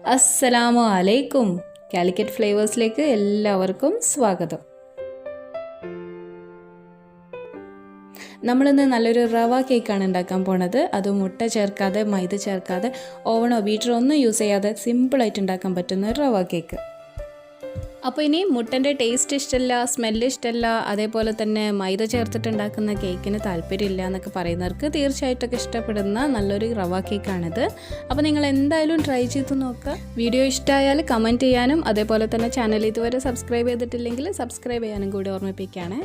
അസ്സലാമു അലൈക്കും. കാലിക്കറ്റ് ഫ്ലേവേഴ്സിലേക്ക് എല്ലാവർക്കും സ്വാഗതം. നമ്മളിന്ന് നല്ലൊരു റവ കേക്കാണ് ഉണ്ടാക്കാൻ പോണത്. അത് മുട്ട ചേർക്കാതെ, മൈദ ചേർക്കാതെ, ഓവണോ ബീറ്ററോ ഒന്നും യൂസ് ചെയ്യാതെ സിമ്പിളായിട്ട് ഉണ്ടാക്കാൻ പറ്റുന്ന ഒരു റവ കേക്ക്. അപ്പോൾ ഇനി മുട്ടൻ്റെ ടേസ്റ്റ് ഇഷ്ടമല്ല, സ്മെല്ല് ഇഷ്ടമല്ല, അതേപോലെ തന്നെ മൈദ ചേർത്തിട്ടുണ്ടാക്കുന്ന കേക്കിന് താല്പര്യമില്ല എന്നൊക്കെ പറയുന്നവർക്ക് തീർച്ചയായിട്ടും ഇഷ്ടപ്പെടുന്ന നല്ലൊരു റവ കേക്കാണിത്. അപ്പോൾ നിങ്ങൾ എന്തായാലും ട്രൈ ചെയ്ത് നോക്കുക. വീഡിയോ ഇഷ്ടമായാൽ കമൻറ്റ് ചെയ്യാനും അതേപോലെ തന്നെ ചാനൽ ഇതുവരെ സബ്സ്ക്രൈബ് ചെയ്തിട്ടില്ലെങ്കിൽ സബ്സ്ക്രൈബ് ചെയ്യാനും കൂടി ഓർമ്മിപ്പിക്കുകയാണ്.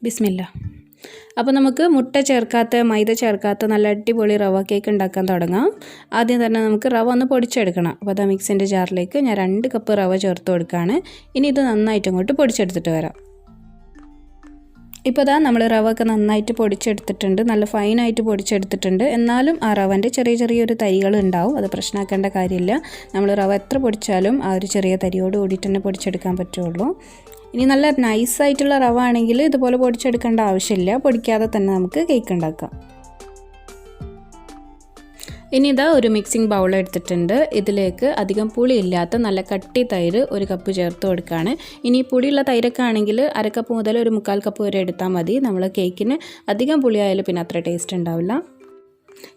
ബിസ്മില്ലാ. അപ്പോൾ നമുക്ക് മുട്ട ചേർക്കാത്ത, മൈദ ചേർക്കാത്ത നല്ല അടിപൊളി റവ കേക്ക് ഉണ്ടാക്കാൻ തുടങ്ങാം. ആദ്യം തന്നെ നമുക്ക് റവ ഒന്ന് പൊടിച്ചെടുക്കണം. അപ്പോൾ അത് മിക്സിൻ്റെ ജാറിലേക്ക് ഞാൻ 2 കപ്പ് റവ ചേർത്ത് കൊടുക്കുകയാണ്. ഇനി ഇത് നന്നായിട്ട് അങ്ങോട്ട് പൊടിച്ചെടുത്തിട്ട് വരാം. ഇപ്പോൾ നമ്മൾ റവ ഒക്കെ നന്നായിട്ട് പൊടിച്ചെടുത്തിട്ടുണ്ട്, നല്ല ഫൈനായിട്ട് പൊടിച്ചെടുത്തിട്ടുണ്ട്. എന്നാലും ആ റവൻ്റെ ചെറിയൊരു തരികൾ ഉണ്ടാവും, അത് പ്രശ്നമാക്കേണ്ട കാര്യമില്ല. നമ്മൾ റവ എത്ര പൊടിച്ചാലും ആ ഒരു ചെറിയ തരിയോട് കൂടിയിട്ട് തന്നെ പൊടിച്ചെടുക്കാൻ പറ്റുള്ളൂ. ഇനി നല്ല നൈസായിട്ടുള്ള റവ ആണെങ്കിൽ ഇതുപോലെ പൊടിച്ചെടുക്കേണ്ട ആവശ്യമില്ല, പൊടിക്കാതെ തന്നെ നമുക്ക് കേക്ക് ഉണ്ടാക്കാം. ഇനി ഒരു മിക്സിംഗ് ബൗൾ എടുത്തിട്ടുണ്ട്. ഇതിലേക്ക് അധികം പുളിയില്ലാത്ത നല്ല കട്ടി തൈര് 1 കപ്പ് ചേർത്ത് കൊടുക്കുകയാണ്. ഇനി പുളിയുള്ള തൈരൊക്കെ ആണെങ്കിൽ 1/2 കപ്പ് മുതൽ 1/4 കപ്പ് വരെ എടുത്താൽ മതി. നമ്മൾ കേക്കിന് അധികം പുളിയായാലും പിന്നെ അത്ര ടേസ്റ്റ് ഉണ്ടാവില്ല.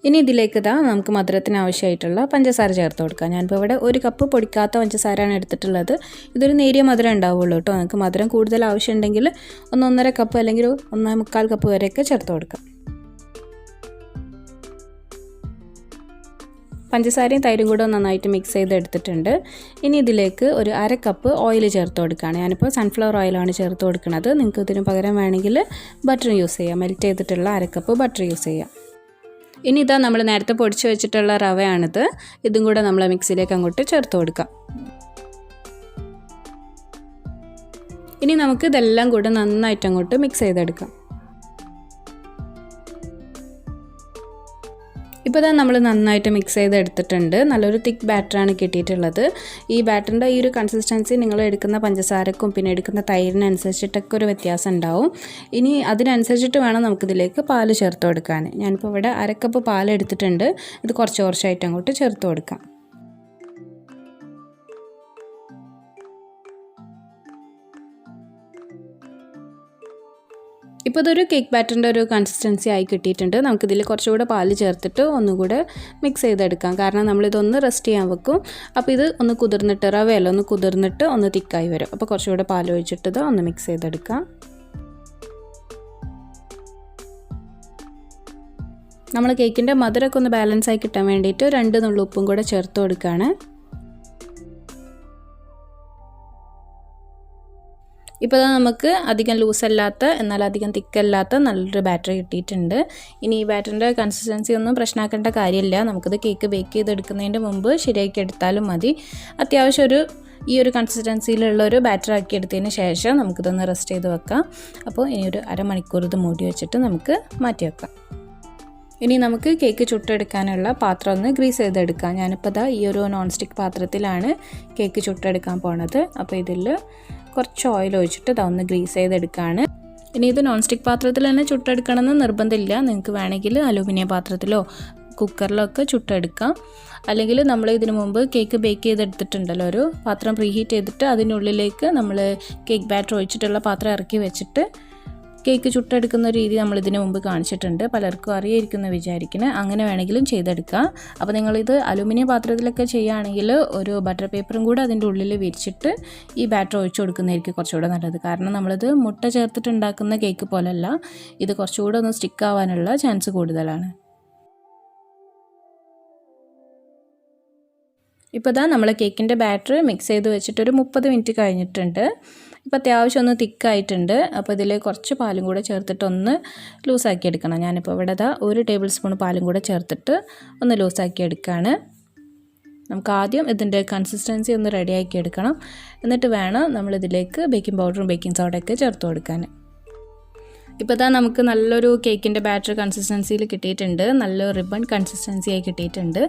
ഇനി ഇതിലേക്ക് നമുക്ക് മധുരത്തിന് ആവശ്യമായിട്ടുള്ള പഞ്ചസാര ചേർത്ത് കൊടുക്കാം. ഞാനിപ്പോൾ ഇവിടെ 1 കപ്പ് പൊടിക്കാത്ത പഞ്ചസാരയാണ് എടുത്തിട്ടുള്ളത്. ഇതൊരു നേരിയ മധുരം ഉണ്ടാവുള്ളൂ കേട്ടോ. നിങ്ങൾക്ക് മധുരം കൂടുതൽ ആവശ്യമുണ്ടെങ്കിൽ 1.5 കപ്പ് അല്ലെങ്കിൽ 1.25 കപ്പ് വരെയൊക്കെ ചേർത്ത് കൊടുക്കാം. പഞ്ചസാരയും തൈരും കൂടെ നന്നായിട്ട് മിക്സ് ചെയ്തെടുത്തിട്ടുണ്ട്. ഇനി ഇതിലേക്ക് 1/2 കപ്പ് ഓയിൽ ചേർത്ത് കൊടുക്കുകയാണ്. ഞാനിപ്പോൾ സൺഫ്ലവർ ഓയിലാണ് ചേർത്ത് കൊടുക്കുന്നത്. നിങ്ങൾക്ക് ഇതിന് പകരം വേണമെങ്കിൽ ബട്ടർ യൂസ് ചെയ്യാം. മെൽറ്റ് ചെയ്തിട്ടുള്ള 1/2 കപ്പ് ബട്ടർ യൂസ് ചെയ്യാം. ഇനി നമ്മൾ നേരത്തെ പൊടിച്ച് വെച്ചിട്ടുള്ള റവയാണിത്. ഇതും കൂടെ നമ്മൾ മിക്സിയിലേക്ക് അങ്ങോട്ട് ചേർത്ത് കൊടുക്കാം. ഇനി നമുക്ക് ഇതെല്ലാം കൂടെ നന്നായിട്ട് അങ്ങോട്ട് മിക്സ് ചെയ്തെടുക്കാം. ഇപ്പോൾ നമ്മൾ നന്നായിട്ട് മിക്സ് ചെയ്തെടുത്തിട്ടുണ്ട്. നല്ലൊരു തിക്ക് ബാറ്ററാണ് കിട്ടിയിട്ടുള്ളത്. ഈ ബാറ്ററിൻ്റെ ഈ ഒരു കൺസിസ്റ്റൻസി നിങ്ങൾ എടുക്കുന്ന പഞ്ചസാരക്കും പിന്നെ എടുക്കുന്ന തൈരിനനുസരിച്ചിട്ടൊക്കെ ഒരു വ്യത്യാസം ഉണ്ടാവും. ഇനി അതിനനുസരിച്ചിട്ട് വേണം നമുക്കിതിലേക്ക് പാൽ ചേർത്ത് കൊടുക്കാൻ. ഞാനിപ്പോൾ ഇവിടെ 1/2 കപ്പ് പാൽ എടുത്തിട്ടുണ്ട്. ഇത് കുറച്ചായിട്ട് അങ്ങോട്ട് ചേർത്ത് കൊടുക്കാം. ഇപ്പോൾ ഇതൊരു കേക്ക് ബാറ്ററിൻ്റെ ഒരു കൺസിസ്റ്റൻസി ആയി കിട്ടിയിട്ടുണ്ട്. നമുക്കിതിൽ കുറച്ചുകൂടെ പാൽ ചേർത്തിട്ട് ഒന്നുകൂടെ മിക്സ് ചെയ്തെടുക്കാം. കാരണം നമ്മളിതൊന്ന് റെസ്റ്റ് ചെയ്യാൻ വെക്കും. അപ്പോൾ ഇത് ഒന്ന് കുതിർന്നിട്ട്, റവയെല്ലാം ഒന്ന് കുതിർന്നിട്ട് ഒന്ന് തിക്കായി വരും. അപ്പോൾ കുറച്ചുകൂടെ പാൽ ഒഴിച്ചിട്ട് ഒന്ന് മിക്സ് ചെയ്തെടുക്കാം. നമ്മൾ കേക്കിൻ്റെ മധുരമൊക്കെ ഒന്ന് ബാലൻസ് ആയി കിട്ടാൻ വേണ്ടിയിട്ട് 2 നുള്ളു ഉപ്പും കൂടെ ചേർത്ത് കൊടുക്കുകയാണ്. ഇപ്പോൾ നമുക്ക് അധികം ലൂസല്ലാത്ത എന്നാൽ അധികം തിക്കല്ലാത്ത നല്ലൊരു ബാറ്ററി കിട്ടിയിട്ടുണ്ട്. ഇനി ഈ ബാറ്ററിൻ്റെ കൺസിസ്റ്റൻസി ഒന്നും പ്രശ്നമാക്കേണ്ട കാര്യമില്ല. നമുക്കിത് കേക്ക് ബേക്ക് ചെയ്തെടുക്കുന്നതിൻ്റെ മുമ്പ് ശരിയാക്കി എടുത്താലും മതി. അത്യാവശ്യം ഈ ഒരു കൺസിസ്റ്റൻസിയിലുള്ളൊരു ബാറ്റർ ആക്കി എടുത്തതിന് ശേഷം നമുക്കിതൊന്ന് റെസ്റ്റ് ചെയ്ത് വെക്കാം. അപ്പോൾ ഇനി ഒരു അരമണിക്കൂർ ഇത് മൂടി വെച്ചിട്ട് നമുക്ക് മാറ്റി വെക്കാം. ഇനി നമുക്ക് കേക്ക് ചുട്ടെടുക്കാനുള്ള പാത്രം ഒന്ന് ഗ്രീസ് ചെയ്തെടുക്കാം. ഞാനിപ്പോൾ ഈ ഒരു നോൺ സ്റ്റിക്ക് പാത്രത്തിലാണ് കേക്ക് ചുട്ടെടുക്കാൻ പോണത്. അപ്പോൾ ഇതിൽ കുറച്ച് ഓയിൽ ഒഴിച്ചിട്ട് ഒന്ന് ഗ്രീസ് ചെയ്തെടുക്കുകയാണ്. ഇനി ഇത് നോൺ സ്റ്റിക്ക് പാത്രത്തിൽ തന്നെ ചുട്ടെടുക്കണമെന്ന് നിർബന്ധമില്ല. നിങ്ങൾക്ക് വേണമെങ്കിൽ അലൂമിനിയം പാത്രത്തിലോ കുക്കറിലോ ഒക്കെ ചുട്ടെടുക്കാം. അല്ലെങ്കിൽ നമ്മൾ ഇതിനു മുമ്പ് കേക്ക് ബേക്ക് ചെയ്തെടുത്തിട്ടുണ്ടല്ലോ, ഒരു പാത്രം പ്രീഹീറ്റ് ചെയ്തിട്ട് അതിനുള്ളിലേക്ക് നമ്മൾ കേക്ക് ബാറ്റർ ഒഴിച്ചിട്ടുള്ള പാത്രം ഇറക്കി വെച്ചിട്ട് കേക്ക് ചുട്ടെടുക്കുന്ന രീതി നമ്മൾ ഇതിനു മുമ്പ് കാണിച്ചിട്ടുണ്ട്. പലർക്കും അറിയായിരിക്കുമെന്ന് വിചാരിക്കുന്നത്. അങ്ങനെ വേണമെങ്കിലും ചെയ്തെടുക്കാം. അപ്പോൾ നിങ്ങളിത് അലൂമിനിയം പാത്രത്തിലൊക്കെ ചെയ്യുകയാണെങ്കിൽ ഒരു ബട്ടർ പേപ്പറും കൂടെ അതിൻ്റെ ഉള്ളിൽ വിരിച്ചിട്ട് ഈ ബാറ്റർ ഒഴിച്ചു കൊടുക്കുന്നതായിരിക്കും കുറച്ചുകൂടെ നല്ലത്. കാരണം നമ്മളിത് മുട്ട ചേർത്തിട്ടുണ്ടാക്കുന്ന കേക്ക് പോലല്ല, ഇത് കുറച്ചുകൂടെ ഒന്ന് സ്റ്റിക്ക് ആവാനുള്ള ചാൻസ് കൂടുതലാണ്. ഇപ്പോൾ നമ്മൾ കേക്കിൻ്റെ ബാറ്റർ മിക്സ് ചെയ്ത് വെച്ചിട്ട് ഒരു 30 മിനിറ്റ് കഴിഞ്ഞിട്ടുണ്ട്. ഇപ്പോൾ അത്യാവശ്യം ഒന്ന് തിക്കായിട്ടുണ്ട്. അപ്പോൾ ഇതിൽ കുറച്ച് പാലും കൂടെ ചേർത്തിട്ട് ഒന്ന് ലൂസാക്കി എടുക്കണം. ഞാനിപ്പോൾ ഇവിടെ 1 ടേബിൾ സ്പൂൺ പാലും കൂടെ ചേർത്തിട്ട് ഒന്ന് ലൂസാക്കി എടുക്കുകയാണ്. നമുക്ക് ആദ്യം ഇതിൻ്റെ കൺസിസ്റ്റൻസി ഒന്ന് റെഡിയാക്കി എടുക്കണം. എന്നിട്ട് വേണം നമ്മളിതിലേക്ക് ബേക്കിംഗ് പൗഡറും ബേക്കിംഗ് സോഡയൊക്കെ ചേർത്ത് കൊടുക്കാൻ. ഇപ്പോൾ ഇതാ നമുക്ക് നല്ലൊരു കേക്കിൻ്റെ ബാറ്റർ കൺസിസ്റ്റൻസിയിൽ കിട്ടിയിട്ടുണ്ട്, നല്ലൊരു റിബൺ കൺസിസ്റ്റൻസി ആയി കിട്ടിയിട്ടുണ്ട്.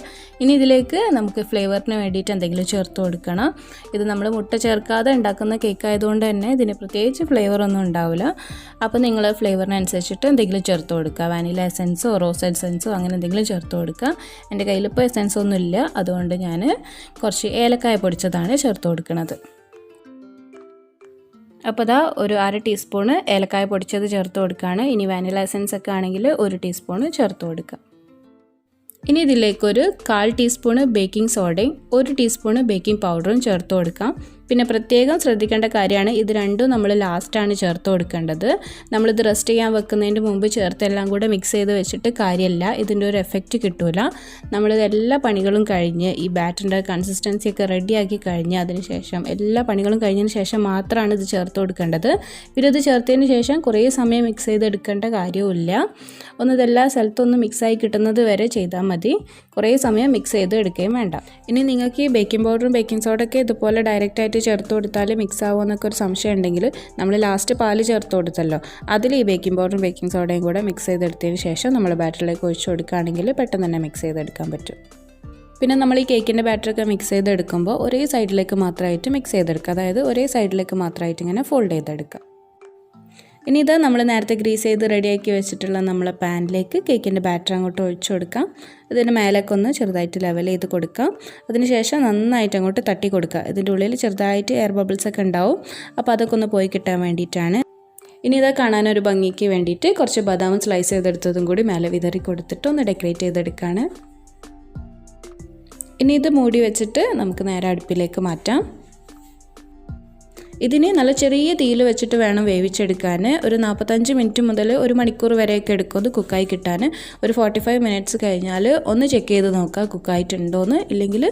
ഇനി ഇതിലേക്ക് നമുക്ക് ഫ്ലേവറിന് വേണ്ടിയിട്ട് എന്തെങ്കിലും ചേർത്ത് കൊടുക്കണം. ഇത് നമ്മൾ മുട്ട ചേർക്കാതെ ഉണ്ടാക്കുന്ന കേക്ക് ആയതുകൊണ്ട് തന്നെ ഇതിന് പ്രത്യേകിച്ച് ഫ്ലേവറൊന്നും ഉണ്ടാവില്ല. അപ്പോൾ നിങ്ങൾ ഫ്ലേവറിനനുസരിച്ചിട്ട് എന്തെങ്കിലും ചേർത്ത് കൊടുക്കുക. വാനില എസെൻസോ റോസ് എസെൻസോ അങ്ങനെ എന്തെങ്കിലും ചേർത്ത് കൊടുക്കുക. എൻ്റെ കയ്യിലിപ്പോൾ എസെൻസ് ഒന്നും ഇല്ല, അതുകൊണ്ട് ഞാൻ കുറച്ച് ഏലക്കായ പൊടിച്ചതാണ് ചേർത്ത് കൊടുക്കുന്നത്. അപ്പോൾ ഇതാ ഒരു 1/2 ടീസ്പൂണ് ഏലക്കായ പൊടിച്ചത് ചേർത്ത് കൊടുക്കുകയാണ്. ഇനി വാനില എസൻസ് ഒക്കെ ആണെങ്കിൽ 1 ടീസ്പൂണ് ചേർത്ത് കൊടുക്കുക. ഇനി ഇതിലേക്കൊരു 1/4 ടീസ്പൂണ് ബേക്കിംഗ് സോഡയും 1 ടീസ്പൂണ് ബേക്കിംഗ് പൗഡറും ചേർത്ത് കൊടുക്കാം. പിന്നെ പ്രത്യേകം ശ്രദ്ധിക്കേണ്ട കാര്യമാണ്, ഇത് രണ്ടും നമ്മൾ ലാസ്റ്റാണ് ചേർത്ത് കൊടുക്കേണ്ടത്. നമ്മളിത് റെസ്റ്റ് ചെയ്യാൻ വെക്കുന്നതിന് മുമ്പ് ചേർത്തെല്ലാം കൂടെ മിക്സ് ചെയ്ത് വെച്ചിട്ട് കാര്യമില്ല, ഇതിൻ്റെ ഒരു എഫക്റ്റ് കിട്ടില്ല. നമ്മളിത് എല്ലാ പണികളും കഴിഞ്ഞ് ഈ ബാറ്ററിൻ്റെ കൺസിസ്റ്റൻസിയൊക്കെ റെഡിയാക്കി കഴിഞ്ഞ് അതിനുശേഷം എല്ലാ പണികളും കഴിഞ്ഞതിന് ശേഷം മാത്രമാണ് ഇത് ചേർത്ത് കൊടുക്കേണ്ടത്. പിന്നെ ഇത് ചേർത്തതിന് ശേഷം കുറേ സമയം മിക്സ് ചെയ്തെടുക്കേണ്ട കാര്യമില്ല. ഇതെല്ലാ സ്ഥലത്തൊന്ന് മിക്സായി കിട്ടുന്നത് വരെ ചെയ്താൽ മതി, കുറേ സമയം മിക്സ് ചെയ്ത് എടുക്കുകയും വേണ്ട. ഇനി നിങ്ങൾക്ക് ഈ ബേക്കിംഗ് പൗഡറും ബേക്കിംഗ് സോഡയൊക്കെ ഇതുപോലെ ഡയറക്റ്റായിട്ട് ചേർത്ത് കൊടുത്താൽ മിക്സ് ആവുമെന്നൊക്കെ ഒരു സംശയം ഉണ്ടെങ്കിൽ നമ്മൾ ലാസ്റ്റ് പാല് ചേർത്ത് കൊടുത്തല്ലോ, അതിൽ ഈ ബേക്കിംഗ് പൗഡറും ബേക്കിംഗ് സോഡയും കൂടെ മിക്സ് ചെയ്തെടുത്തതിന് ശേഷം നമ്മൾ ബാറ്ററിലേക്ക് ഒഴിച്ച് കൊടുക്കുകയാണെങ്കിൽ പെട്ടെന്ന് തന്നെ മിക്സ് ചെയ്തെടുക്കാൻ പറ്റും. പിന്നെ നമ്മൾ ഈ കേക്കിൻ്റെ ബാറ്ററൊക്കെ മിക്സ് ചെയ്തെടുക്കുമ്പോൾ ഒരേ സൈഡിലേക്ക് മാത്രമായിട്ട് മിക്സ് ചെയ്തെടുക്കുക, അതായത് ഒരേ സൈഡിലേക്ക് മാത്രമായിട്ട് ഇങ്ങനെ ഫോൾഡ് ചെയ്തെടുക്കുക. ഇനി ഇത് നമ്മൾ നേരത്തെ ഗ്രീസ് ചെയ്ത് റെഡിയാക്കി വെച്ചിട്ടുള്ള നമ്മളെ പാനിലേക്ക് കേക്കിൻ്റെ ബാറ്റർ അങ്ങോട്ട് ഒഴിച്ചു കൊടുക്കാം. ഇതിൻ്റെ മേലേക്ക് ഒന്ന് ചെറുതായിട്ട് ലെവൽ ചെയ്ത് കൊടുക്കാം. അതിനുശേഷം നന്നായിട്ട് അങ്ങോട്ട് തട്ടി കൊടുക്കുക. ഇതിൻ്റെ ഉള്ളിൽ ചെറുതായിട്ട് എയർ ബബിൾസ് ഒക്കെ ഉണ്ടാവും, അപ്പോൾ അതൊക്കെ ഒന്ന് പോയി കിട്ടാൻ വേണ്ടിയിട്ടാണ്. ഇനി ഇത് കാണാനൊരു ഭംഗിക്ക് വേണ്ടിയിട്ട് കുറച്ച് ബദാം സ്ലൈസ് ചെയ്തെടുത്തതും കൂടി മേലെ വിതറി കൊടുത്തിട്ട് ഒന്ന് ഡെക്കറേറ്റ് ചെയ്തെടുക്കുകയാണ്. ഇനി ഇത് മൂടി വെച്ചിട്ട് നമുക്ക് നേരെ അടുപ്പിലേക്ക് മാറ്റാം. ഇതിന് നല്ല ചെറിയ തീയിൽ വെച്ചിട്ട് വേണം വേവിച്ചെടുക്കാൻ. ഒരു 45 മിനിറ്റ് മുതൽ 1 മണിക്കൂർ വരെയൊക്കെ എടുക്കും അത് കുക്കായി കിട്ടാൻ. ഒരു 45 മിനിറ്റ്സ് കഴിഞ്ഞാൽ ഒന്ന് ചെക്ക് ചെയ്ത് നോക്കുക കുക്കായിട്ടുണ്ടോയെന്ന്, ഇല്ലെങ്കിൽ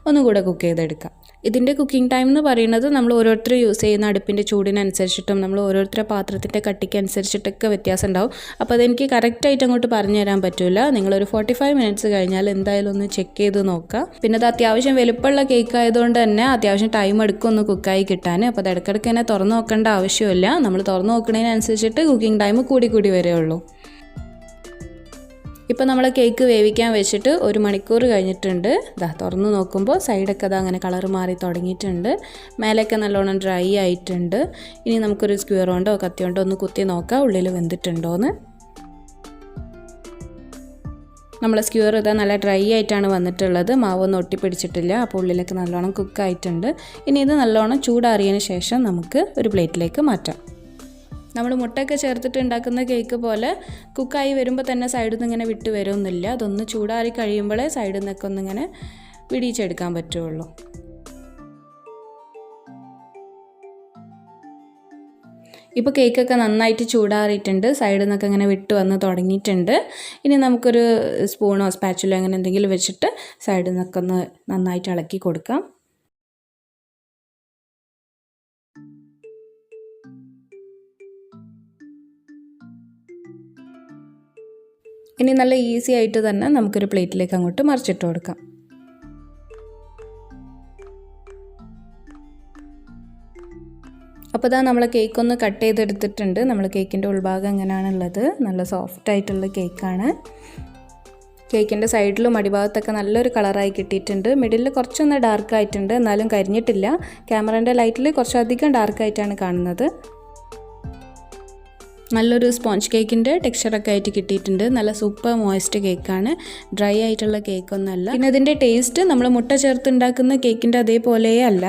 ഒന്നുകൂടെ കുക്ക് ചെയ്തെടുക്കാം. ഇതിൻ്റെ കുക്കിംഗ് ടൈം എന്ന് പറയുന്നത് നമ്മൾ ഓരോരുത്തർ യൂസ് ചെയ്യുന്ന അടുപ്പിൻ്റെ ചൂടിനനുസരിച്ചിട്ടും നമ്മൾ ഓരോരുത്തരുടെ പാത്രത്തിൻ്റെ കട്ടിക്ക് അനുസരിച്ചിട്ടൊക്കെ വ്യത്യാസം ഉണ്ടാവും. അപ്പോൾ അതെനിക്ക് കറക്റ്റായിട്ട് അങ്ങോട്ട് പറഞ്ഞു തരാൻ പറ്റില്ല. നിങ്ങളൊരു 45 മിനിറ്റ്സ് കഴിഞ്ഞാൽ എന്തായാലും ഒന്ന് ചെക്ക് ചെയ്ത് നോക്കുക. പിന്നെ അത് അത്യാവശ്യം വലുപ്പമുള്ള കേക്ക് ആയതുകൊണ്ട് തന്നെ അത്യാവശ്യം ടൈം എടുക്കും ഒന്ന് കുക്കായി കിട്ടാൻ. അപ്പോൾ അത് ഇടയ്ക്കിടയ്ക്ക് തന്നെ തുറന്ന് നോക്കേണ്ട ആവശ്യമില്ല, നമ്മൾ തുറന്ന് നോക്കുന്നതിനനുസരിച്ചിട്ട് കുക്കിംഗ് ടൈം കൂടി വരെയുള്ളൂ. ഇപ്പോൾ നമ്മൾ കേക്ക് വേവിക്കാൻ വെച്ചിട്ട് 1 മണിക്കൂർ കഴിഞ്ഞിട്ടുണ്ട്. തുറന്ന് നോക്കുമ്പോൾ സൈഡൊക്കെ അങ്ങനെ കളർ മാറി തുടങ്ങിയിട്ടുണ്ട്, മേലൊക്കെ നല്ലോണം ഡ്രൈ ആയിട്ടുണ്ട്. ഇനി നമുക്കൊരു സ്ക്വയർ കൊണ്ടോ കത്തി കൊണ്ടോ ഒന്ന് കുത്തി നോക്കാം ഉള്ളിൽ വെന്തിട്ടുണ്ടോയെന്ന്. നമ്മൾ സ്ക്വയർ നല്ല ഡ്രൈ ആയിട്ടാണ് വന്നിട്ടുള്ളത്, മാവൊന്നും ഒട്ടിപ്പിടിച്ചിട്ടില്ല. അപ്പോൾ ഉള്ളിലൊക്കെ നല്ലോണം കുക്കായിട്ടുണ്ട്. ഇനി ഇത് നല്ലോണം ചൂടാറിയതിന് ശേഷം നമുക്ക് ഒരു പ്ലേറ്റിലേക്ക് മാറ്റാം. നമ്മൾ മുട്ടയൊക്കെ ചേർത്തിട്ട് ഉണ്ടാക്കുന്ന കേക്ക് പോലെ കുക്കായി വരുമ്പോൾ തന്നെ സൈഡിൽ നിന്ന് ഇങ്ങനെ വിട്ട് വരുമൊന്നുമില്ല. അതൊന്ന് ചൂടാറി കഴിയുമ്പോഴേ സൈഡിൽ നിന്നൊക്കെ ഒന്നിങ്ങനെ വിടിയിച്ചെടുക്കാൻ പറ്റുള്ളൂ. ഇപ്പോൾ കേക്കൊക്കെ നന്നായിട്ട് ചൂടാറിയിട്ടുണ്ട്, സൈഡിൽ നിന്നൊക്കെ ഇങ്ങനെ വിട്ട് വന്ന് തുടങ്ങിയിട്ടുണ്ട്. ഇനി നമുക്കൊരു സ്പൂണോ സ്പാച്ചുലോ അങ്ങനെ എന്തെങ്കിലും വെച്ചിട്ട് സൈഡിൽ നിന്നൊക്കെ ഒന്ന് നന്നായിട്ട് ഇളക്കി കൊടുക്കാം. ഇനി നല്ല ഈസി ആയിട്ട് തന്നെ നമുക്കൊരു പ്ലേറ്റിലേക്ക് അങ്ങോട്ട് മറിച്ചിട്ട് കൊടുക്കാം. അപ്പോൾ നമ്മൾ കേക്കൊന്ന് കട്ട് ചെയ്തെടുത്തിട്ടുണ്ട്. നമ്മൾ കേക്കിൻ്റെ ഉൾഭാഗം എങ്ങനെയാണുള്ളത്, നല്ല സോഫ്റ്റ് ആയിട്ടുള്ള കേക്കാണ്. കേക്കിൻ്റെ സൈഡിലും അടിഭാഗത്തൊക്കെ നല്ലൊരു കളറായി കിട്ടിയിട്ടുണ്ട്. മിഡിലിൽ കുറച്ചൊന്ന് ഡാർക്കായിട്ടുണ്ട്, എന്നാലും കരിഞ്ഞിട്ടില്ല. ക്യാമറേൻ്റെ ലൈറ്റിൽ കുറച്ചധികം ഡാർക്കായിട്ടാണ് കാണുന്നത്. നല്ലൊരു സ്പോഞ്ച് കേക്കിൻ്റെ ടെക്സ്ചറൊക്കെ ആയിട്ട് കിട്ടിയിട്ടുണ്ട്. നല്ല സൂപ്പർ മോയിസ്റ്റ് കേക്കാണ്, ഡ്രൈ ആയിട്ടുള്ള കേക്കൊന്നുമല്ല. പിന്നെ ഇതിൻ്റെ ടേസ്റ്റ് നമ്മൾ മുട്ട ചേർത്തുണ്ടാക്കുന്ന കേക്കിൻ്റെ അതേപോലെയേ അല്ല.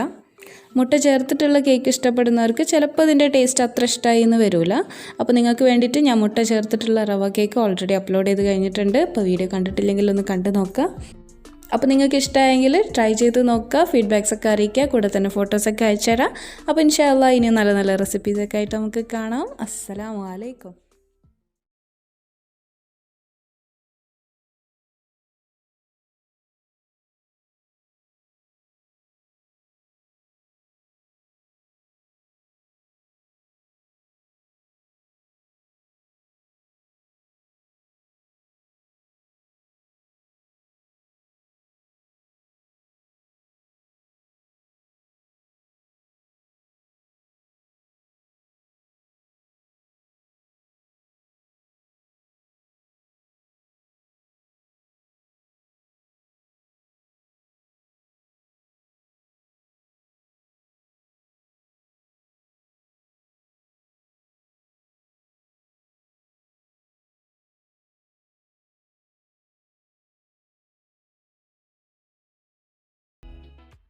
മുട്ട ചേർത്തിട്ടുള്ള കേക്ക് ഇഷ്ടപ്പെടുന്നവർക്ക് ചിലപ്പോൾ ഇതിൻ്റെ ടേസ്റ്റ് അത്ര ഇഷ്ടമായി എന്ന് വരില്ല. അപ്പോൾ നിങ്ങൾക്ക് വേണ്ടിയിട്ട് ഞാൻ മുട്ട ചേർത്തിട്ടുള്ള റവ കേക്ക് ഓൾറെഡി അപ്ലോഡ് ചെയ്ത് കഴിഞ്ഞിട്ടുണ്ട്. അപ്പോൾ വീഡിയോ കണ്ടിട്ടില്ലെങ്കിൽ ഒന്ന് കണ്ടു നോക്കുക. അപ്പോൾ നിങ്ങൾക്ക് ഇഷ്ടമായെങ്കിൽ ട്രൈ ചെയ്ത് നോക്കുക, ഫീഡ്ബാക്സൊക്കെ അറിയിക്കുക, കൂടെ തന്നെ ഫോട്ടോസൊക്കെ അയച്ചു തരാം. അപ്പോൾ ഇൻഷാ അല്ലാഹ് ഇനി നല്ല നല്ല റെസിപ്പീസൊക്കെ ആയിട്ട് നമുക്ക് കാണാം. അസ്സലാമു അലൈക്കും.